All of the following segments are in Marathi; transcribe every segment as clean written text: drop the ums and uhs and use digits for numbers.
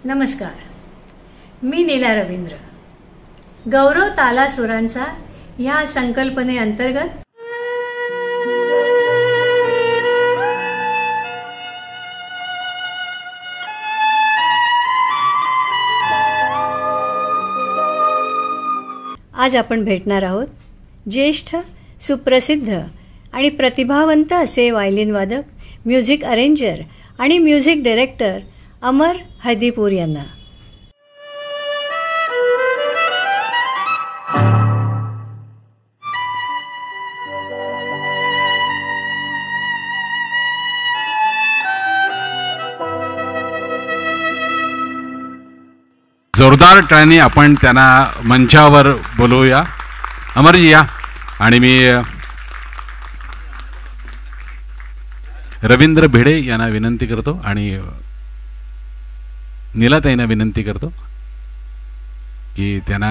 नमस्कार, मी नीला रवींद्र. गौरव तालासुरांचा ह्या संकल्पनेअंतर्गत आज आपण भेटणार आहोत ज्येष्ठ, सुप्रसिद्ध आणि प्रतिभावंत असे व्हायलिन वादक, म्युझिक अरेंजर आणि म्युझिक डायरेक्टर अमर हळदीपूर यांना. जोरदार टाळ्यांनी आपण त्यांना मंचावर बोलवूया. अमरजी या. आणि मी रवींद्र भिडे यांना विनंती करतो आणि नीलाताईंना विनंती करतो की त्यांना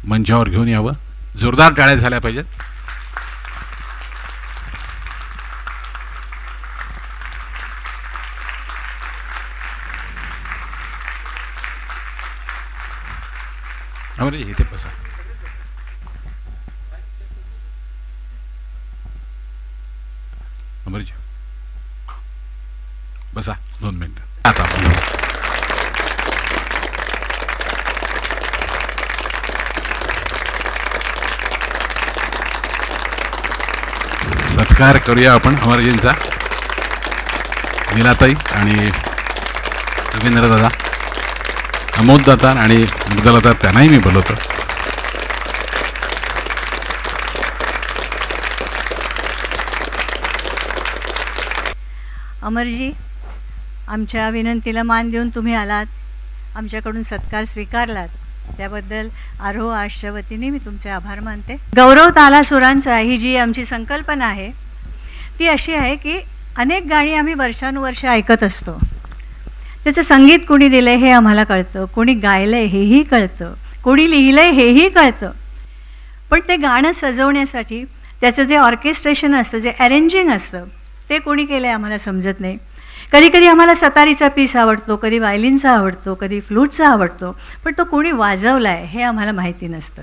मंचावर घेऊन यावं. जोरदार टाळ्या झाल्या पाहिजेत. अमरजी इथे बसा. अमरजी बसा 2 मिनिटं. आता सत्कार करूया आपण अमरजींचा. नीलाताई आणि रवींद्र दादा, अमोद दादा आणि मुग्धलता त्यांनाही मी बोलवतो. अमरजी, आमच्या विनंतीला मान देऊन तुम्ही आलात, आमच्याकडून सत्कार स्वीकारलात, त्याबद्दल आरोह आर्टच्या वतीने मी तुमचे आभार मानते. गौरव तालासुरांचा ही जी आमची संकल्पना आहे ती अशी आहे की अनेक गाणी आम्ही वर्षानुवर्ष ऐकत असतो. त्याचं संगीत कोणी दिलं हे आम्हाला कळतं, कोणी गायलं आहे हेही कळतं, कोणी लिहिलं आहे हेही कळतं. पण ते गाणं सजवण्यासाठी त्याचं जे ऑर्केस्ट्रेशन असतं, जे अरेंजिंग असतं, ते कोणी केलं आहे आम्हाला समजत नाही. कधी कधी आम्हाला सतारीचा पीस आवडतो, कधी व्हायलिनचा आवडतो, कधी फ्लूटचा आवडतो, पण तो कोणी वाजवला आहे हे आम्हाला माहिती नसतं.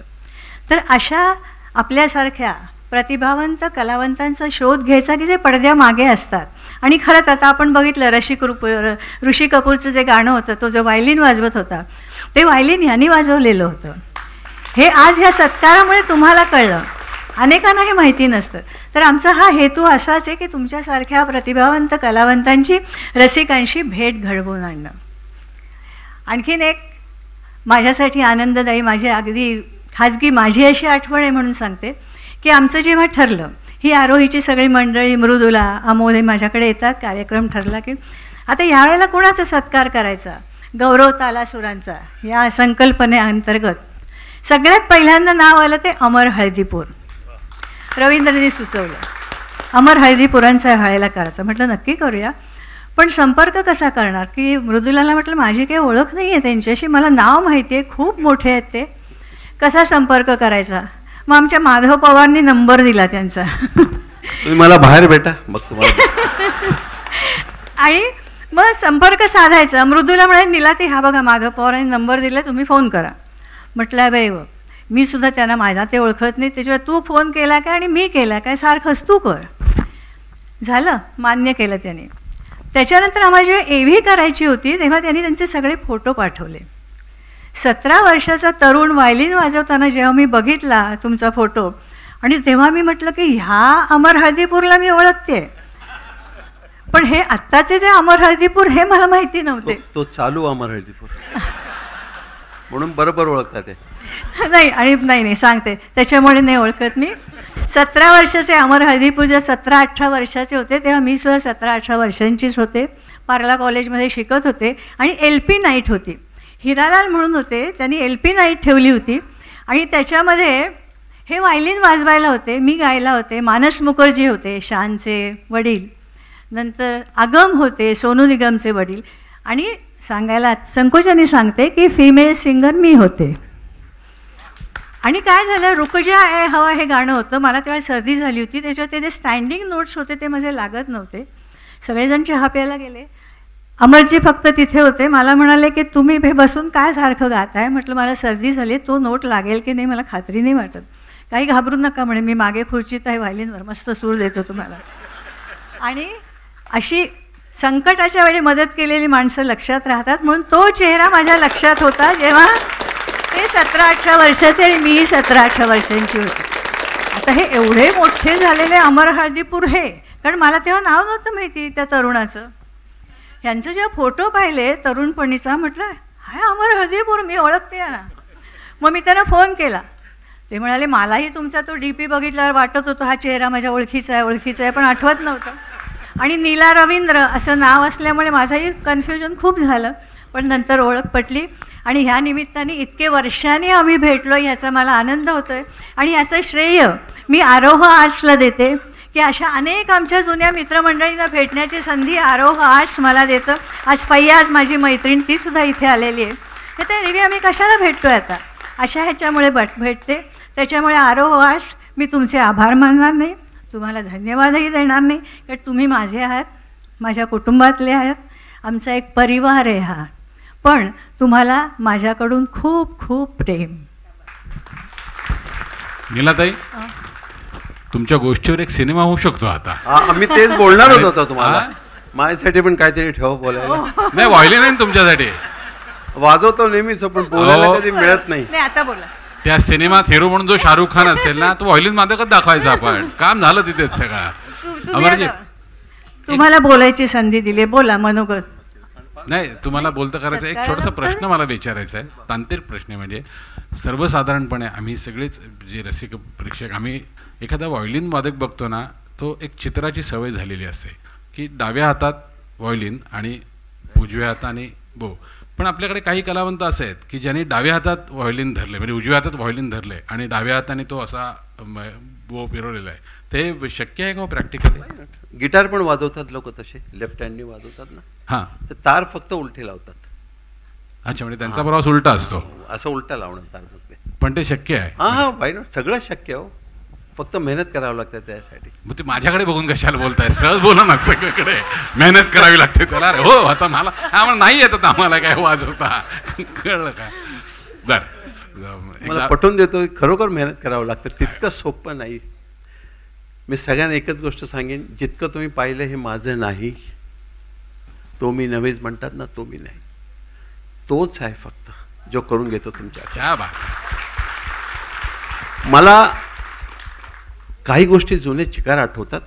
तर अशा आपल्यासारख्या प्रतिभावंत कलावंतांचा शोध घ्यायचा की जे पडद्यामागे असतात. आणि खरंच आता आपण बघितलं ऋषी कपूरचं जे गाणं होतं, तो जो व्हायलिन वाजवत होता, ते व्हायलिन यांनी वाजवलेलं होतं. हे आज ह्या सत्कारामुळे तुम्हाला कळलं, अनेकांना हे माहिती नसतं. तर आमचा हा हेतू असाच आहे की तुमच्यासारख्या प्रतिभावंत कलावंतांची रसिकांशी भेट घडवून आणणं. आणखीन एक माझ्यासाठी आनंददायी, माझी अगदी खाजगी माझी अशी आठवण आहे म्हणून सांगते की आमचं जेव्हा ठरलं, ही आरोहीची सगळी मंडळी, मृदुला, अमोद हे माझ्याकडे येतात, कार्यक्रम ठरला की आता यावेळेला कोणाचा सत्कार करायचा, गौरव तालासुरांचा या संकल्पनेअंतर्गत सगळ्यात पहिल्यांदा नाव आलं ते अमर हळदीपूर. रवींद्रनी सुचवलं अमर हळदीपुरांचा व्हायला करायचं. म्हटलं नक्की करूया, पण संपर्क कसा करणार, की मृदुलाला म्हटलं माझी काही ओळख नाही आहे त्यांच्याशी, मला नाव माहिती आहे, खूप मोठे आहेत ते, कसा संपर्क करायचा. मग आमच्या माधव पवारनी नंबर दिला त्यांचा. तुम्ही मला बाहेर भेटा मग तुम्हाला. आणि मग संपर्क साधायचा. मृदुला म्हणाले नीलाताई हा बघा माधव पवारांनी नंबर दिला, तुम्ही फोन करा. म्हटलं बाई मी सुद्धा त्यांना माझा ते ओळखत नाही, त्याच्यावर तू फोन केला काय आणि मी केला काय, सारखंच तू कर. झालं, मान्य केलं त्याने. त्याच्यानंतर आम्हाला जेव्हा एव्ही करायची होती तेव्हा त्यांनी त्यांचे सगळे फोटो पाठवले. 17 वर्षाचा तरुण व्हायलिन वाजवताना जेव्हा मी बघितला तुमचा फोटो, आणि तेव्हा मी म्हटलं की ह्या अमर हळदीपूरला मी ओळखते, पण हे आत्ताचे जे अमर हळदीपूर हे मला माहिती नव्हते. तो चालू अमर हळदीपूर म्हणून बरोबर ओळखतात ते. नाही नाही सांगते, त्याच्यामुळे नाही ओळखत मी. 17 वर्षाचे अमर हळदीपूर जे 17-18 वर्षाचे होते तेव्हा मी सुद्धा 17-18 वर्षांचीच होते. पार्ला कॉलेजमध्ये शिकत होते आणि LP नाईट होती. हिरालाल म्हणून होते, त्यांनी LP नाईट ठेवली होती आणि त्याच्यामध्ये हे व्हायलिन वाजवायला होते, मी गायला होते, मानस मुखर्जी होते शानचे वडील, नंतर आगम होते सोनू निगमचे वडील, आणि सांगायला संकोचाने सांगते की फिमेल सिंगर मी होते. आणि काय झालं, रुक जा ए हवा हे गाणं होतं. मला तेव्हा सर्दी झाली होती, त्याच्यात ते जे स्टँडिंग नोट्स होते ते माझे लागत नव्हते. सगळेजण चहा प्यायला गेले. अमरजी फक्त तिथे होते. मला म्हणाले की तुम्ही हे बसून काय सारखं गाताय. म्हटलं मला सर्दी झाली, तो नोट लागेल की नाही मला खात्री नाही वाटत. काही घाबरू नका म्हणे, मी मागे खुर्चीत आहे व्हायलिनवर, मस्त सूर देतो तुम्हाला. आणि अशी संकटाच्या वेळी मदत केलेली माणसं लक्षात राहतात, म्हणून तो चेहरा माझ्या लक्षात होता जेव्हा ते 17-18 वर्षाचे आणि मीही 17-18 वर्षांची होती. आता हे एवढे मोठे झालेले अमर हळदीपूर हे, कारण मला तेव्हा नाव नव्हतं माहिती त्या तरुणाचं. ह्यांचे जेव्हा फोटो पाहिले तरुणपणीचा, म्हटलं हाय अमर हळदीपूर, मी ओळखते ना. मग मी त्यांना फोन केला. ते म्हणाले मलाही तुमचा तो DP बघितल्यावर वाटत होतं हा चेहरा माझ्या ओळखीचा आहे, पण आठवत नव्हतं. आणि नीला रवींद्र असं नाव असल्यामुळे माझंही कन्फ्युजन खूप झालं, पण नंतर ओळख पटली. आणि ह्या निमित्ताने इतके वर्षांनी आम्ही भेटलो ह्याचा मला आनंद होतो आहे. आणि याचं श्रेय मी आरोह आर्ट्सला देते, की अशा अनेक आमच्या जुन्या मित्रमंडळींना भेटण्याची संधी आरोह आर्ट्स मला देतं. आज फैयाज माझी मैत्रीण, तीसुद्धा इथे आलेली आहे. हे ते रिवी आम्ही कशाला भेटतो आहे आता, अशा ह्याच्यामुळे भेटते. त्याच्यामुळे आरोह आर्ट्स मी तुमचे आभार मानणार नाही, तुम्हाला धन्यवादही देणार नाही, कारण तुम्ही माझे आहात, माझ्या कुटुंबातले आहात, आमचा एक परिवार आहे हा. पण तुम्हाला माझ्याकडून खूप खूप प्रेम. नीलाताई, तुमच्या गोष्टीवर एक सिनेमा होऊ शकतो आता. आम्ही तेच बोलणारच होतो तुम्हाला. माझ्यासाठी पण काहीतरी ठेव बोलायला. नाही व्हायलिन आहे तुमच्यासाठी. वाजवतो नेहमीच, पण बोलायला कधी मिळत नाही. आता बोला. त्या सिनेमात हिरो म्हणून जो शाहरुख खान असेल ना, तो व्हायलिन मादकच दाखवायचा. आपण काम झालं तिथेच सगळं. अमरजी, तुम्हाला बोलायची संधी दिली, बोला मनोगत. नाही, तुम्हाला बोलतं करायचं. एक छोटासा प्रश्न मला विचारायचा आहे, तांत्रिक प्रश्न आहे. म्हणजे सर्वसाधारणपणे आम्ही सगळेच जे रसिक प्रेक्षक, आम्ही एखादा व्हायलिन वादक बघतो ना, तो एक चित्राची सवय झालेली असते की डाव्या हातात व्हायलिन आणि उजव्या हाताने बो. पण आपल्याकडे काही कलावंत असे आहेत की ज्यांनी डाव्या हातात व्हायलिन धरले, म्हणजे उजव्या हातात व्हायलिन धरले आणि डाव्या हाताने तो असा बो फिरवलेला आहे. ते शक्य आहे का प्रॅक्टिकली? गिटार पण वाजवतात लोक तसे, लेफ्ट हँडनी वाजवतात ना. हां, तर तार फक्त उलटे लावतात. अच्छा, म्हणजे त्यांचा प्रवास उलटा असतो. असं उलटा लावणं तार फक्त. पण ते शक्य आहे. हां, बाय नॉट, सगळं शक्य हो, फक्त मेहनत करावं लागतं त्यासाठी. मग ते माझ्याकडे बघून कशाला बोलताय? सहज बोला ना, सगळीकडे मेहनत करावी लागते त्याला. अरे हो, आता मला नाही येतात आम्हाला काय वाजवता, कळलं का? बरं, मला पटवून देतो, खरोखर मेहनत करावं लागतं, तितकं सोपं नाही. मी सगळ्यांना एकच गोष्ट सांगेन, जितकं तुम्ही पाहिलं हे माझं नाही, तो मी नव्हेच म्हणतात ना, तो मी नाही, तोच आहे फक्त जो करून घेतो तुमच्या. क्या बात. मला काही गोष्टी जुने चिकार आठवतात.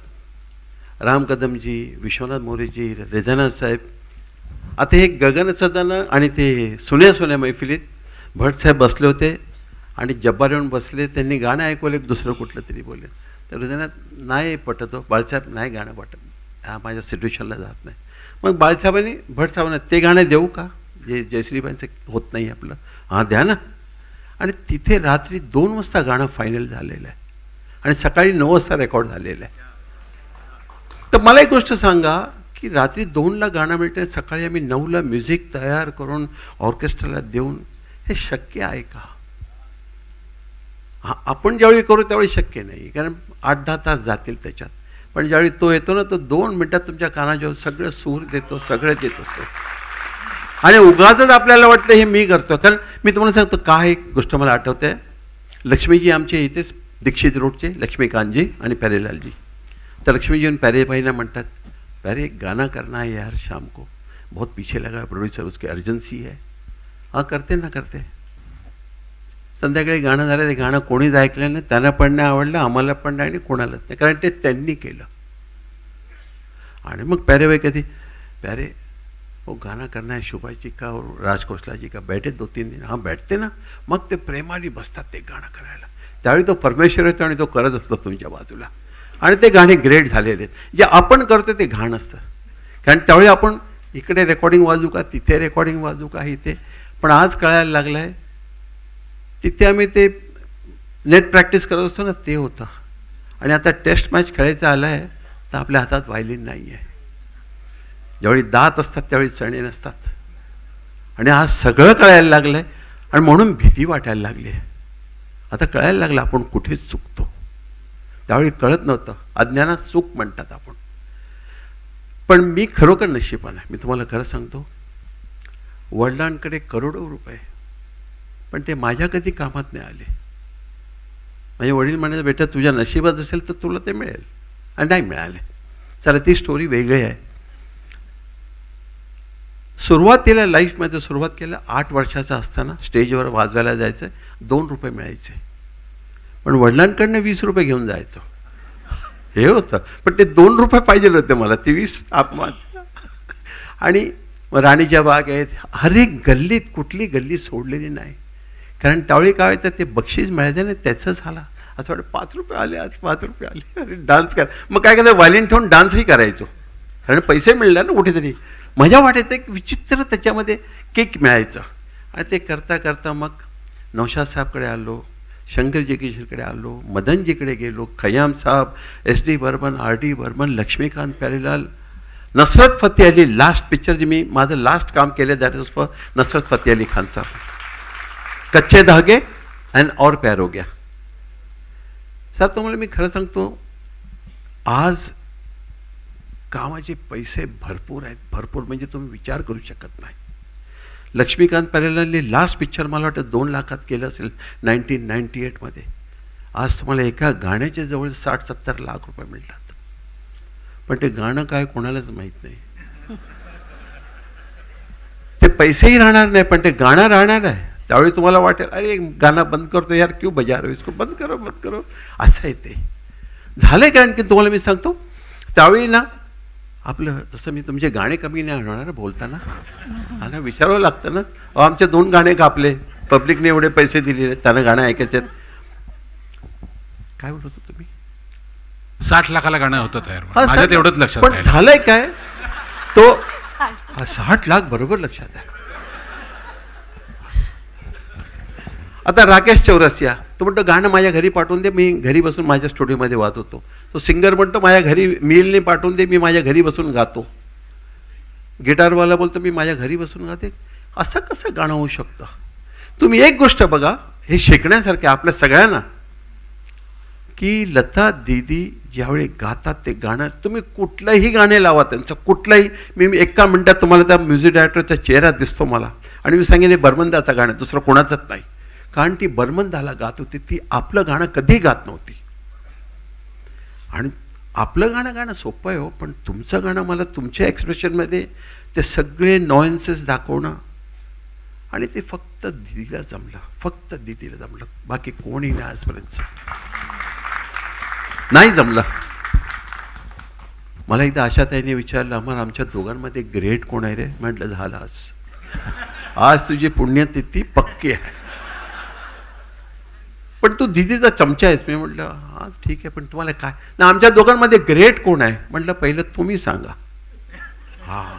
राम कदमजी, विश्वनाथ मोरेजी, रेझानाथ साहेब. आता हे गगन सदन आणि ते सुन्या सुन्या मैफिलीत भट साहेब बसले होते आणि जब्बार येऊन बसले. त्यांनी गाणं ऐकवलं, दुसरं कुठलं तरी बोलले. तर रेझानाथ नाही पटत हो, बाळासाहेब नाही गाणं पटत, हा माझ्या सिच्युएशनला जात नाही. मग बाळासाहेबांनी भट साहेबांना ते गाणं देऊ का जे जयश्रीबाईंचं होत नाही आपलं? हां द्या ना. आणि तिथे रात्री 2 वाजता गाणं फायनल झालेलं आहे आणि सकाळी 9 वाजता रेकॉर्ड झालेलं आहे. तर मला एक गोष्ट सांगा की रात्री 2ला गाणं मिळतं, सकाळी आम्ही 9ला म्युझिक तयार करून ऑर्केस्ट्राला देऊन, हे शक्य आहे का? हां, आपण ज्यावेळी करू त्यावेळी शक्य नाही, कारण 8-10 तास जातील त्याच्यात. पण ज्यावेळी तो येतो ना, तो 2 मिनटात तुमच्या कानाजवळ सगळं सूर देतो, सगळं देत असतो. आणि उगाचच आपल्याला वाटतं हे मी करतो. कारण मी तुम्हाला सांगतो काय एक गोष्ट मला आठवते आहे. लक्ष्मीजी आमचे इथेच दीक्षित रोडचे लक्ष्मीकांतजी आणि प्यारेलालजी. तर लक्ष्मीजी आणि प्यारे भाईना म्हणतात, प्यारे एक गाना करना है यार शाम को, बहुत पीछे लगा प्रोड्यूसर, उसकी अर्जन्सी है. हां करते ना करते. संध्याकाळी गाणं झालं, ते गाणं कोणीच ऐकलं नाही, त्यांना पण नाही आवडलं, आम्हाला पण नाही आणि कोणालाच नाही, कारण ते त्यांनी केलं. आणि मग प्यारे भाई कधी, प्यारे वो गाना करना है शुभा जी का और राज खोसला जी का, बैठे 2-3 दिन. हां बैठते ना. मग ते प्रेमाने बसतात ते गाणं करायला. त्यावेळी तो परमेश्वर येतो आणि तो करत असतो तुमच्या बाजूला. आणि ते गाणे ग्रेट झालेले आहेत. जे आपण करतो ते घाण असतं, कारण त्यावेळी आपण इकडे रेकॉर्डिंग वाजू का, तिथे रेकॉर्डिंग वाजू का, इथे. पण आज कळायला लागलं आहे, तिथे आम्ही ते नेट प्रॅक्टिस करत असतो ना, ते होतं. आणि आता टेस्ट मॅच खेळायचं आलं आहे तर आपल्या हातात व्हायलिन नाही आहे. ज्यावेळी दात असतात त्यावेळी चणे नसतात. आणि आज सगळं कळायला लागलं आहे आणि म्हणून भीती वाटायला लागली आहे. आता कळायला लागलं आपण कुठेच चुकतो. त्यावेळी कळत नव्हतं, अज्ञानात चूक म्हणतात आपण. पण मी खरोखर नशिबान आहे. मी तुम्हाला खरं सांगतो, वडिलांकडे करोडो रुपये, पण ते माझ्या कधी कामात नाही आले. माझे वडील म्हणाले, बेटा तुझ्या नशिबात असेल तर तुला ते मिळेल, आणि नाही मिळाले. चला ती स्टोरी वेगळी आहे. सुरुवातीला लाईफमध्ये सुरुवात केलं 8 वर्षाचा असताना स्टेजवर वाजवायला जायचं, 2 रुपये मिळायचे, पण वडिलांकडनं 20 रुपये घेऊन जायचो. हे होतं, पण ते 2 रुपये पाहिजे होते मला, ते 20 अपमान. आणि राणीच्या बाग आहेत, हर एक गल्लीत कुठली गल्ली सोडलेली नाही, कारण त्यावेळी काय व्हायचं, ते बक्षीस मिळायचं नाही त्याचं झाला, असं वाटतं 5 रुपये आले, आज 5 रुपये आले, अरे डान्स कर. मग काय करायचं, व्हायलिन ठेवून डान्सही करायचो, कारण पैसे मिळणार ना कुठेतरी. मजा वाटायचं, एक विचित्र त्याच्यामध्ये केक मिळायचं. आणि ते करता करता मग नौशाद साहेबकडे आलो, शंकरजीकडे आलो, मदनजीकडे गेलो, Khayyam sahab, SD Burman, RD Burman, Laxmikant Pyarelal, Nusrat Fateh Ali. Last picture जे मी माझं लास्ट काम केलं that is for Nusrat Fateh Ali Khan sahab, Kachche Dhaage and और प्यार हो गया. साहेब तुम्हाला मी खरं सांगतो, आज कामाचे पैसे भरपूर आहेत, भरपूर म्हणजे तुम्ही विचार करू शकत नाही. लक्ष्मीकांत प्यारेलालने लास्ट पिक्चर मला वाटतं 2 लाखात केलं असेल 1998 आज तुम्हाला एका गाण्याचे जवळ 60-70 लाख रुपये मिळतात, पण ते गाणं काय कोणालाच माहीत नाही. ते पैसेही राहणार नाही, पण ते गाणं राहणार आहे. त्यावेळी तुम्हाला वाटेल, अरे गाणं बंद करतो यार, क्यों बजा रहे हो इसको, बंद करो. असं आहे ते. झालंय का आणखी तुम्हाला मी सांगतो, त्यावेळी ना आपलं जसं मी तुमचे गाणे कमी नाही होणार बोलताना, आणि विचारावं लागतं ना. आमचे 2 गाणे कापले, पब्लिकने एवढे पैसे दिलेले, त्यांना गाणं ऐकायचे. काय बोलत होतो तुम्ही? 60 लाखाला गाणं होतं तयार, माझ्यात एवढंच लक्षात पण झालंय काय, तो 60 लाख बरोबर लक्षात आहे. आता राकेश चौरसिया तो म्हणतो गाणं माझ्या घरी पाठवून दे, मी घरी बसून माझ्या स्टुडिओमध्ये वाजवतो. तो सिंगर म्हणतो माझ्या घरी मिलने पाठवून दे, मी माझ्या घरी बसून गातो. गिटारवाला बोलतो मी माझ्या घरी बसून गाते. असं कसं गाणं होऊ शकतं? तुम्ही एक गोष्ट बघा, हे शिकण्यासारखे आपल्या सगळ्यांना, की लता दीदी ज्यावेळी गातात ते गाणं, तुम्ही कुठलंही गाणे लावा त्यांचं, कुठलंही. मी एका मिनिटात तुम्हाला त्या म्युझिक डायरेक्टरचा चेहरा दिसतो मला, आणि मी सांगेन हे बर्मनदाचं गाणं, दुसरं कोणाचंच नाही. कारण ती बर्मनदाला गात होती, ती आपलं गाणं कधी गात नव्हती. आणि आपलं गाणं गाणं सोपं आहे हो, पण तुमचं गाणं मला तुमच्या एक्सप्रेशनमध्ये ते सगळे नॉयन्सेस दाखवणं, आणि ते फक्त दीदीला जमलं, बाकी कोणी नाही आजपर्यंत नाही जमलं. मला एकदा आशाताईने विचारलं, आम्हाला आमच्या दोघांमध्ये ग्रेट कोण आहे रे? म्हटलं झालं, आज तुझी पुण्यतिथी पक्की आहे, पण तू दीदीचा चमचा आहेस. मी म्हटलं हां ठीक आहे, पण तुम्हाला काय ना, आमच्या दोघांमध्ये ग्रेट कोण आहे? म्हटलं पहिलं तुम्ही सांगा. हां,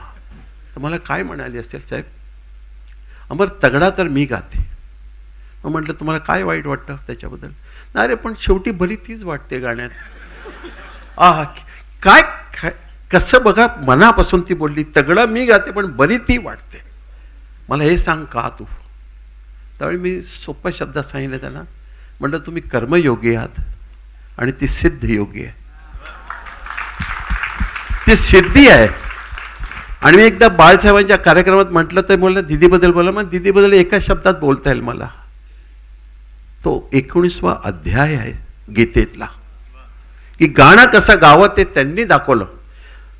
तर मला काय म्हणाले असेल साहेब, अमर तगडा तर मी गाते. मग म्हटलं तुम्हाला काय वाईट वाटतं त्याच्याबद्दल? नाही रे, पण शेवटी भली तीच वाटते गाण्यात. काय कसं बघा, मनापासून ती बोलली, तगडा मी गाते पण बरी ती वाटते. मला हे सांग का तू? त्यावेळी मी सोप्या शब्दात सांगितलं त्यांना, म्हटलं तुम्ही कर्मयोगी आहात आणि ती सिद्ध योगी आहे, ती सिद्धी आहे. आणि मी एकदा बाळासाहेबांच्या कार्यक्रमात म्हटलं, तर बोललं दीदीबद्दल बोला. मग दीदीबद्दल एका शब्दात बोलता येईल मला, तो 19वा अध्याय आहे गीतेतला, की गाणं कसं गावं ते त्यांनी दाखवलं.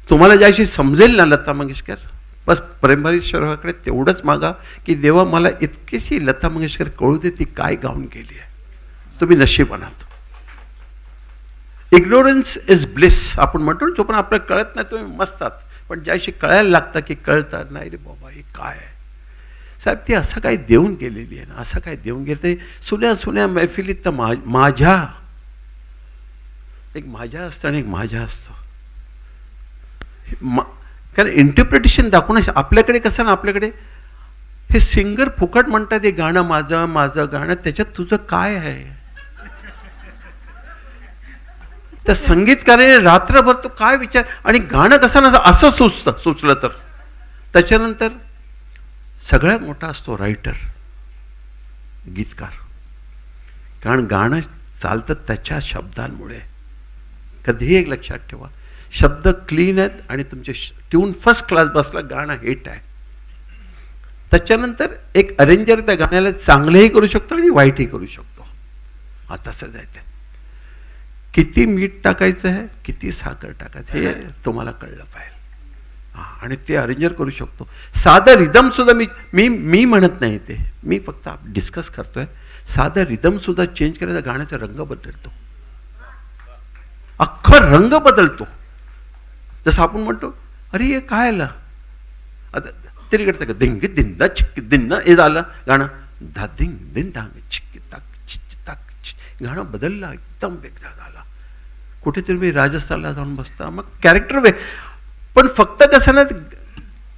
तुम्हाला ज्याशी समजेल ना लता मंगेशकर, बस प्रेमभरीश्वराकडे तेवढंच मागा, की देवा मला इतकीशी लता मंगेशकर कळू दे, ती काय गाऊन गेली आहे. तुम्ही नशीब आहात. इग्नोरन्स इज ब्लिस आपण म्हणतो ना, जो पण आपल्याला कळत नाही तुम्ही मस्तात, पण ज्याशी कळायला लागतं की कळतं नाही रे बाबा हे काय आहे. साहेब ती असं काय देऊन गेलेली आहे ना, असं काय देऊन गेलं. ते सुन्या मैफिलीत तर माझ्या एक माझ्या असतं आणि एक माझ्या असतं. कारण इंटरप्रिटेशन दाखवणं आपल्याकडे कसं ना, आपल्याकडे हे सिंगर फुकट म्हणतात हे गाणं माझं गाणं, त्याच्यात तुझं काय आहे? त्या संगीतकाराने रात्रभर तो काय विचार, आणि गाणं कसं ना असं सुचलं तर. त्याच्यानंतर सगळ्यात मोठा असतो रायटर, गीतकार. कारण गाणं चालतं त्याच्या शब्दांमुळे. कधीही एक लक्षात ठेवा, शब्द क्लीन आहेत आणि तुमचे ट्यून फर्स्ट क्लास बसला, गाणं हिट आहे. त्याच्यानंतर एक अरेंजर त्या गाण्याला चांगलंही करू शकतो आणि वाईटही करू शकतो. तसं जायचं. किती मीठ टाकायचं आहे, किती साखर टाकायचं हे तुम्हाला कळलं पाहिजे. आणि ते अरेंजर करू शकतो. साधं रिदम सुद्धा मी म्हणत नाही, ते मी फक्त डिस्कस करतोय. साधं रिदम सुद्धा चेंज करायचा, गाण्याचा रंग बदलतो, अख्खा रंग बदलतो. जसं आपण म्हणतो अरे हे काय आलं, आता तिकडचं का दिंग दिंदा चिक्की दिन्न हे झालं गाणं, धा दिंग दिन धांग चिक्की ताक चिच ताक, गाणं बदललं, एकदम वेगळं झालं. कुठेतरी मी राजस्थानला जाऊन बसता, मग कॅरेक्टर पण फक्त कसं ना,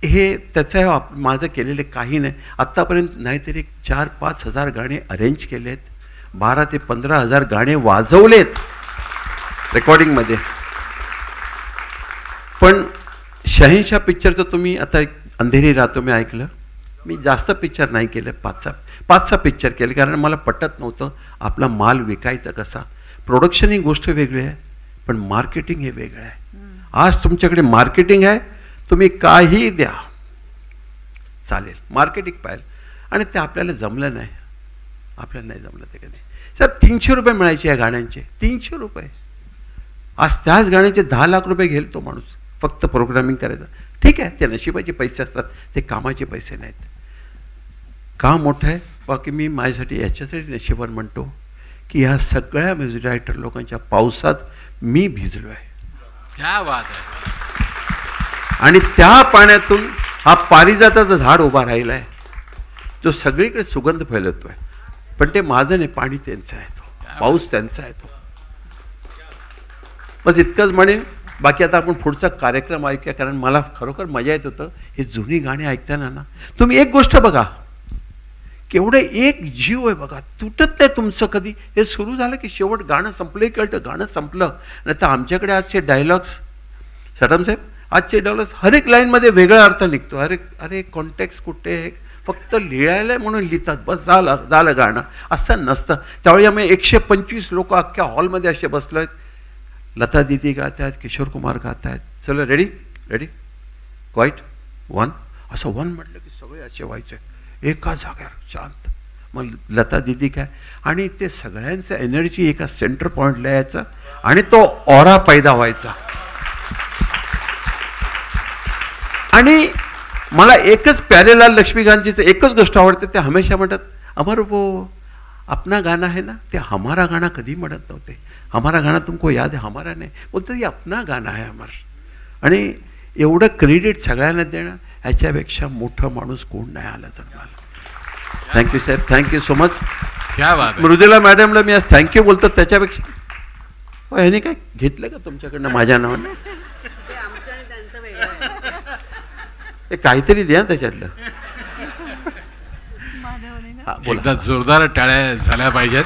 हे त्याचं माझं केलेले काही नाही. आत्तापर्यंत नाहीतरी 4-5 हजार गाणे अरेंज केलेत, 12 ते 15 हजार गाणे वाजवलेत रेकॉर्डिंगमध्ये. पण शहेनशाह पिक्चरचं तुम्ही आता अंधेरी रातो मी ऐकलं. मी जास्त पिक्चर नाही केलं, 5-6 पिक्चर केले, कारण मला पटत नव्हतं आपला माल विकायचा कसा. प्रोडक्शन ही गोष्ट वेगळी आहे, पण मार्केटिंग हे वेगळं आहे. आज तुमच्याकडे मार्केटिंग आहे, तुम्ही काही द्या चालेल, मार्केटिंग पाहिजे. आणि ते आपल्याला जमलं नाही, आपल्याला नाही जमलं ते कधी. सर 300 रुपये मिळायचे या गाण्यांचे, 300 रुपये. आज त्याच गाण्याचे 10 लाख रुपये घेईल तो माणूस, फक्त प्रोग्रामिंग करायचं. ठीक आहे, ते नशिबाचे पैसे असतात, ते कामाचे पैसे नाहीत. काम मोठं आहे. बाकी मी माझ्यासाठी याच्यासाठी नशिबान म्हणतो की ह्या सगळ्या म्युझिक डायरेक्टर लोकांच्या पावसात मी भिजलो आहे. क्या बात आहे. आणि त्या पाण्यातून हा पारिजाताचं झाड उभा राहिला आहे, जो सगळीकडे सुगंध फैलवतोय. पण ते माझं नाही, पाणी त्यांचं आहे, तो पाऊस त्यांचा आहे. तो बस इतकंच म्हणेन. बाकी आता आपण पुढचा कार्यक्रम ऐकूया, कारण मला खरोखर मजा येत होतं हे जुनी गाणी ऐकताना ना. तुम्ही एक गोष्ट बघा, केवढं एक जीव आहे बघा, तुटत नाही तुमचं कधी. हे सुरू झालं की शेवट गाणं संपलंही कळतं, गाणं संपलं. नाही तर आमच्याकडे आजचे डायलॉग्स, सटम साहेब, आजचे डायलॉग्स हर एक लाईनमध्ये वेगळा अर्थ निघतो. अरे कॉन्टेक्स्ट कुठे, फक्त लिहायला म्हणून लिहितात, बस झालं गाणं. असं नसतं. त्यावेळी आम्ही 125 लोक अख्ख्या हॉलमध्ये असे बसलो आहेत. लता दीदी गात आहेत, किशोर कुमार गात आहेत. चलो रेडी रेडी क्वाईट 1, असं 1 म्हटलं की सगळे असे व्हायचे एका जागेवर शांत. मग लता दीदी काय, आणि ते सगळ्यांचं एनर्जी एका सेंटर पॉईंटला यायचं आणि तो ऑरा पैदा व्हायचा. आणि मला एकच प्यारेलाल लक्ष्मीकांतजीचं एकच गोष्ट आवडते, ते हमेशा म्हणतात अमर वो अपना गाना है ना, ते हमारा गाना कधी म्हणत नव्हते. हमारा गाना तुमको याद है, हमारा नाही बोलतो, ये अपना गाना है अमर. आणि एवढं क्रेडिट सगळ्यांना देणं, ह्याच्यापेक्षा मोठं माणूस कोण नाही आला जन्माला. थँक्यू साहेब, थँक्यू सो मच. क्या बात आहे. मृदुला मॅडमला मी आज थँक्यू बोलतो, त्याच्यापेक्षा ह्याने काय घेतलं का तुमच्याकडनं माझ्या नावाने? ते काहीतरी द्या त्याच्यातलं. एकदा जोरदार टाळ्या झाल्या पाहिजेत.